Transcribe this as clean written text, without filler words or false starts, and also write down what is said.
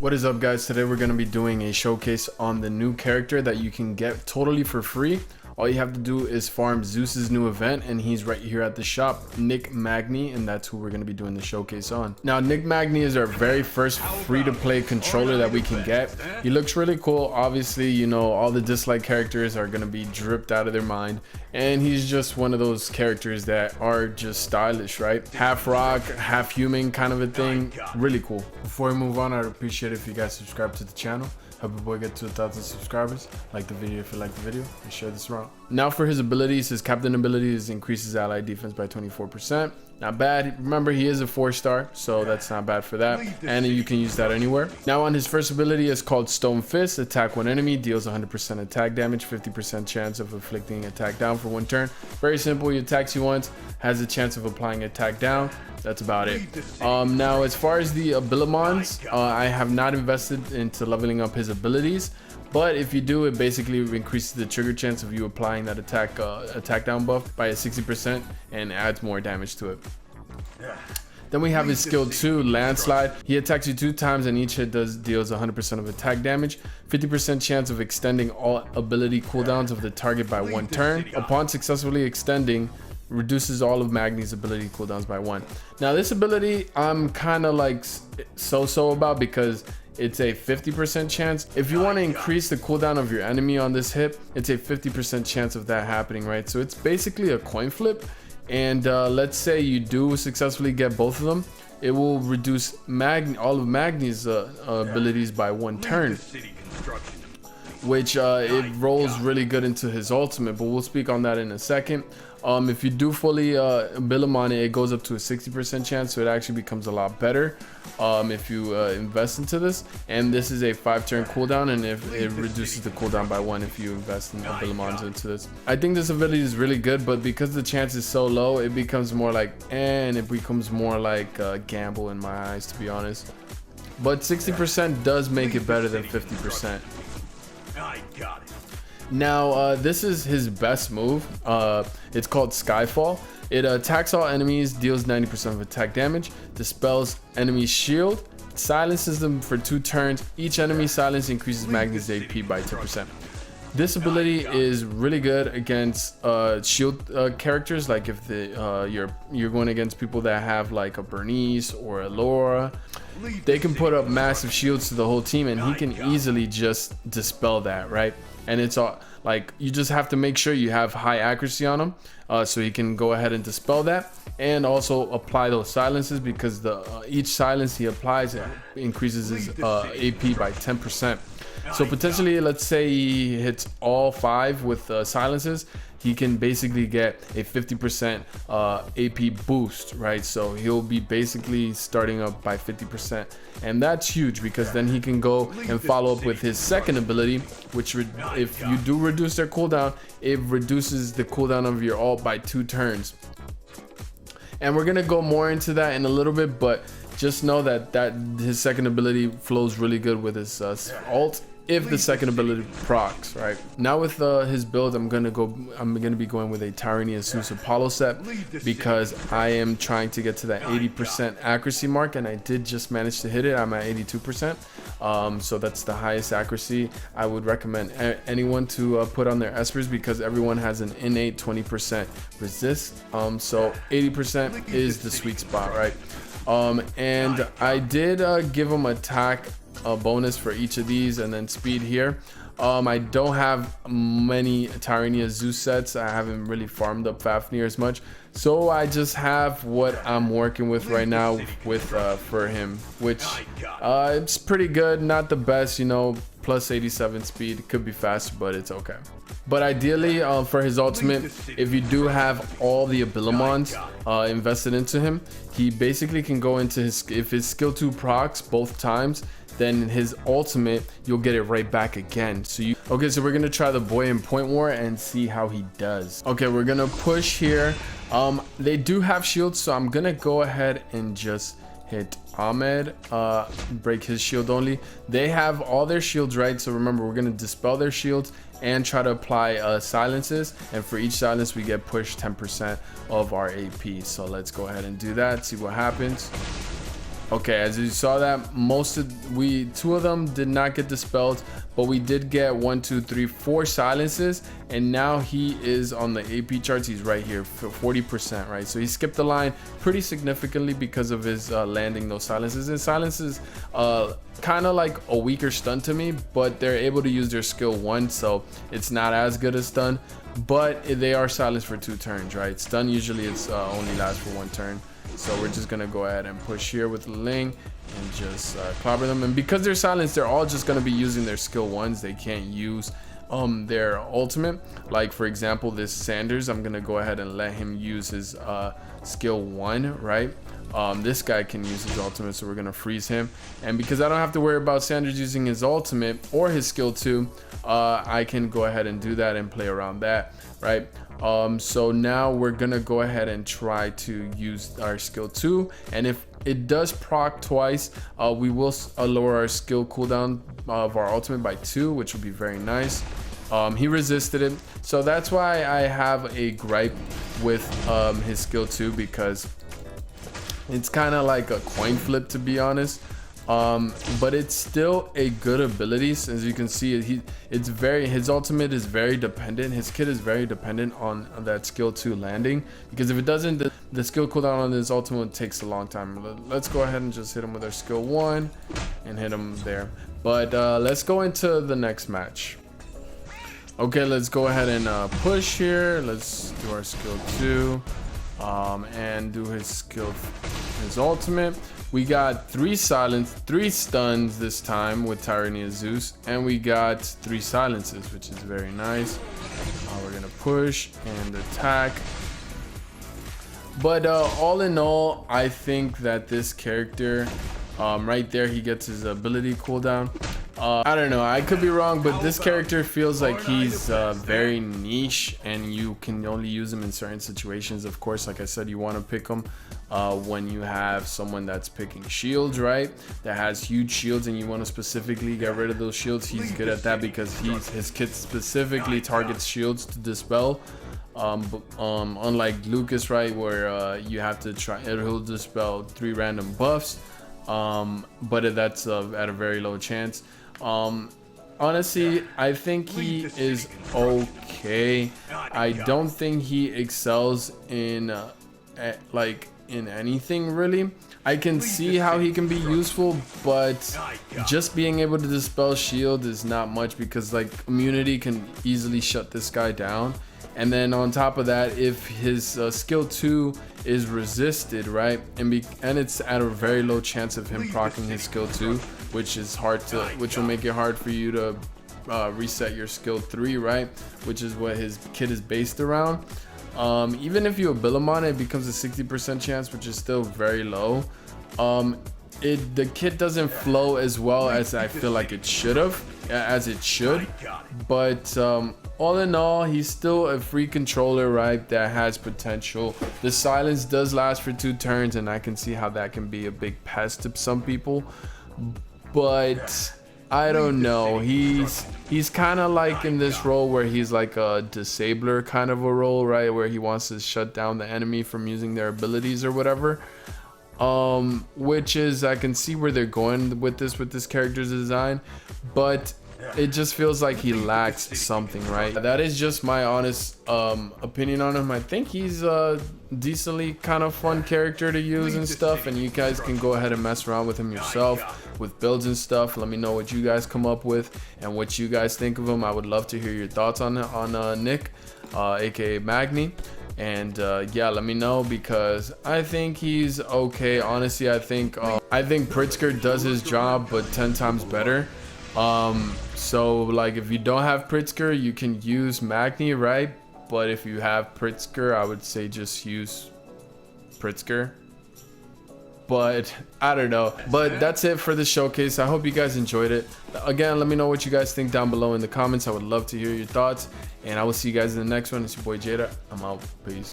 What is up, guys? Today we're going to be doing a showcase on the new character that you can get totally for free. All you have to do is farm Zeus's new event, and he's right here at the shop, Nick Magni, and that's who we're going to be doing the showcase on. Now, Nick Magni is our very first free-to-play controller that we can get. He looks really cool. Obviously, you know, all the Dislyte characters are going to be dripped out of their mind, and he's just one of those characters that are just stylish, right? Half rock, half human kind of a thing. Really cool. Before we move on, I'd appreciate it if you guys subscribe to the channel. Help your boy get to 1,000 subscribers. Like the video if you like the video, and share this around. Now for his abilities, his captain abilities increases ally defense by 24%. Not bad. Remember, he is a 4-star, so that's not bad for that, and you can use that anywhere. Now on his first ability, is called Stone Fist. Attack one enemy, deals 100% attack damage, 50% chance of inflicting attack down for 1 turn. Very simple. He attacks you once, has a chance of applying attack down. That's about it. Now as far as the abilimons, I have not invested into leveling up his abilities, but if you do, it basically increases the trigger chance of you applying that attack down buff by a 60% and adds more damage to it. Then we have his skill 2, Landslide. He attacks you 2 times and each hit deals 100% of attack damage, 50% chance of extending all ability cooldowns of the target by 1 turn. Upon successfully extending, reduces all of Magni's ability cooldowns by 1. Now this ability I'm kind of like so about, because it's a 50% chance. If you want to increase the cooldown of your enemy on this hit, it's a 50% chance of that happening, right? So it's basically a coin flip, and let's say you do successfully get both of them, it will reduce all of Magni's abilities by 1 turn, which it rolls really good into his ultimate, but we'll speak on that in a second. If you do fully Abilimon it, goes up to a 60% chance, so it actually becomes a lot better if you invest into this. And this is a 5-turn cooldown, and if it reduces the cooldown by 1 if you invest in Abilimons into this. I think this ability is really good, but because the chance is so low, it becomes more like, and it becomes more like a gamble in my eyes, to be honest. But 60% does make it better than 50%. I got it. Now this is his best move. It's called Skyfall. It attacks all enemies, deals 90% of attack damage, dispels enemy shield, silences them for 2 turns. Each enemy silence increases Magni's AP by 10%. This ability is really good against shield characters, like if you're going against people that have like a Bernice or a Laura. They can put up massive shields to the whole team, and he can easily just dispel that, right? And it's all like, you just have to make sure you have high accuracy on him, so he can go ahead and dispel that, and also apply those silences, because each silence he applies increases his AP by 10%. So potentially, let's say he hits all 5 with silences, he can basically get a 50% AP boost, right? So he'll be basically starting up by 50%, and that's huge, because then he can go and follow up with his second ability, which if you do reduce their cooldown, it reduces the cooldown of your ult by 2 turns. And we're gonna go more into that in a little bit, but just know that his second ability flows really good with his ult, if the second ability procs, right? Now with his build, I'm gonna be going with a Tyranny Zeus Apollo set, because I am trying to get to that 80% accuracy mark, and I did just manage to hit it. I'm at 82%, so that's the highest accuracy. I would recommend anyone to put on their Espers, because everyone has an innate 20% resist, so 80% is the sweet spot, right? And I did give him attack bonus for each of these, and then speed here. I don't have many Tyranny Zeus sets. I haven't really farmed up Fafnir as much, so I just have what I'm working with right now with for him, which it's pretty good. Not the best, you know, plus 87 speed. It could be faster, but it's okay. But ideally, for his ultimate, if you do have all the Abilimons invested into him, he basically can go into if his skill 2 procs both times, then his ultimate, you'll get it right back again. So we're gonna try the boy in Point War and see how he does. Okay, we're gonna push here. They do have shields, so I'm gonna go ahead and just hit Ahmed, break his shield only. They have all their shields, right? So remember, we're gonna dispel their shields and try to apply silences, and for each silence we get pushed 10% of our AP. So let's go ahead and do that, see what happens. Okay, as you saw that, two of them did not get dispelled, but we did get 1, 2, 3, 4 silences, and now he is on the AP charts. He's right here for 40%, right? So he skipped the line pretty significantly because of his landing those silences. And silences kind of like a weaker stun to me, but they're able to use their skill 1, so it's not as good as stun, but they are silenced for 2 turns, right? Stun usually it's only lasts for 1 turn. So we're just gonna go ahead and push here with Ling and just clobber them. And because they're silenced, they're all just gonna be using their skill 1s. They can't use their ultimate. Like for example, this Sanders, I'm gonna go ahead and let him use his skill 1, right? This guy can use his ultimate, so we're gonna freeze him. And because I don't have to worry about Sanders using his ultimate or his skill 2, I can go ahead and do that and play around that, right? So now we're gonna go ahead and try to use our skill 2, and if it does proc twice, we will lower our skill cooldown of our ultimate by 2, which will be very nice. He resisted it, so that's why I have a gripe with his skill 2, because it's kind of like a coin flip, to be honest. But it's still a good ability. As you can see, his ultimate is very dependent. His kit is very dependent on that skill 2 landing, because if it doesn't, the skill cooldown on his ultimate takes a long time. Let's go ahead and just hit him with our skill 1 and hit him there. But let's go into the next match. Okay, let's go ahead and push here. Let's do our skill 2 and do his ultimate. We got 3 stuns this time with Tyrannia Zeus, and we got 3 silences, which is very nice. We're gonna push and attack. But all in all, I think that this character, right there, he gets his ability cooldown. I don't know, I could be wrong, but this character feels like he's very niche, and you can only use him in certain situations. Of course, like I said, you want to pick him when you have someone that's picking shields, right? That has huge shields, and you want to specifically get rid of those shields. He's good at that because his kit specifically targets shields to dispel. Unlike Lucas, right, where you have to try, he'll dispel 3 random buffs, but that's at a very low chance. Honestly, I think he is okay. I don't think he excels in in anything really. I can see how he can be useful, but just being able to dispel shield is not much, because like immunity can easily shut this guy down. And then on top of that, if his skill 2 is resisted, right, and it's at a very low chance of him proccing his skill 2, which will make it hard for you to reset your skill 3, right, which is what his kit is based around. Even if you ability him on it, becomes a 60% chance, which is still very low. The kit doesn't flow as well as I feel like it should. But all in all, he's still a free controller, right, that has potential. The silence does last for 2 turns, and I can see how that can be a big pest to some people, but I don't know. He's kind of like in this role where he's like a disabler kind of a role, right, where he wants to shut down the enemy from using their abilities or whatever. Which is, I can see where they're going with this character's design, but it just feels like he lacks something, right? That is just my honest opinion on him. I think he's a decently kind of fun character to use and stuff, and you guys can go ahead and mess around with him yourself with builds and stuff. Let me know what you guys come up with and what you guys think of him. I would love to hear your thoughts on Nick, aka Magni. And yeah, let me know, because I think he's okay. Honestly, I think Pritzker does his job, but 10 times better. So like, if you don't have Pritzker, you can use Magni, right? But if you have Pritzker, I would say just use Pritzker. But I don't know. But that's it for the showcase. I hope you guys enjoyed it. Again, let me know what you guys think down below in the comments. I would love to hear your thoughts, and I will see you guys in the next one. It's your boy Jadaa. I'm out. Peace.